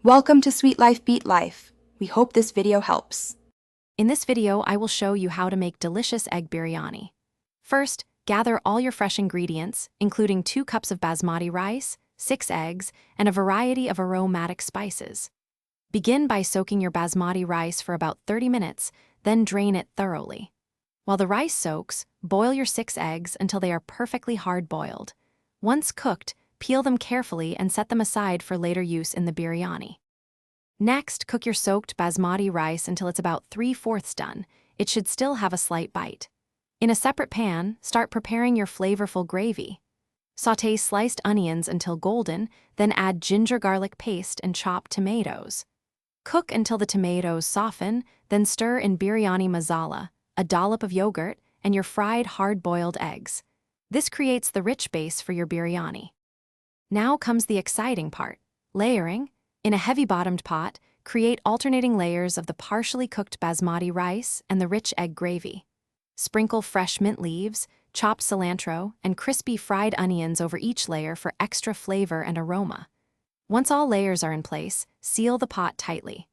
Welcome to Sweet Life Beat Life. We hope this video helps. In this video, I will show you how to make delicious egg biryani. First, gather all your fresh ingredients, including 2 cups of basmati rice, 6 eggs, and a variety of aromatic spices. Begin by soaking your basmati rice for about 30 minutes, then drain it thoroughly. While the rice soaks, boil your 6 eggs until they are perfectly hard-boiled. Once cooked, peel them carefully and set them aside for later use in the biryani. Next, cook your soaked basmati rice until it's about 3/4 done. It should still have a slight bite. In a separate pan, start preparing your flavorful gravy. Sauté sliced onions until golden, then add ginger garlic paste and chopped tomatoes. Cook until the tomatoes soften, then stir in biryani masala, a dollop of yogurt, and your fried hard-boiled eggs. This creates the rich base for your biryani. Now comes the exciting part, layering. In a heavy-bottomed pot, create alternating layers of the partially cooked basmati rice and the rich egg gravy. Sprinkle fresh mint leaves, chopped cilantro, and crispy fried onions over each layer for extra flavor and aroma. Once all layers are in place, seal the pot tightly.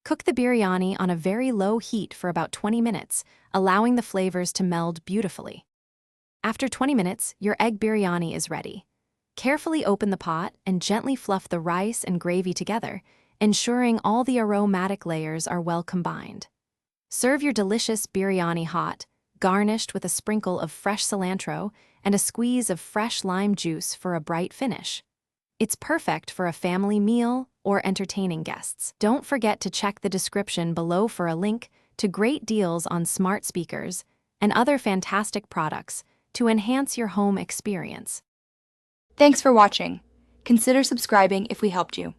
Cook the biryani on a very low heat for about 20 minutes, allowing the flavors to meld beautifully. After 20 minutes, your egg biryani is ready. Carefully open the pot and gently fluff the rice and gravy together, ensuring all the aromatic layers are well combined. Serve your delicious biryani hot, garnished with a sprinkle of fresh cilantro and a squeeze of fresh lime juice for a bright finish. It's perfect for a family meal or entertaining guests. Don't forget to check the description below for a link to great deals on smart speakers and other fantastic products to enhance your home experience. Thanks for watching. Consider subscribing if we helped you.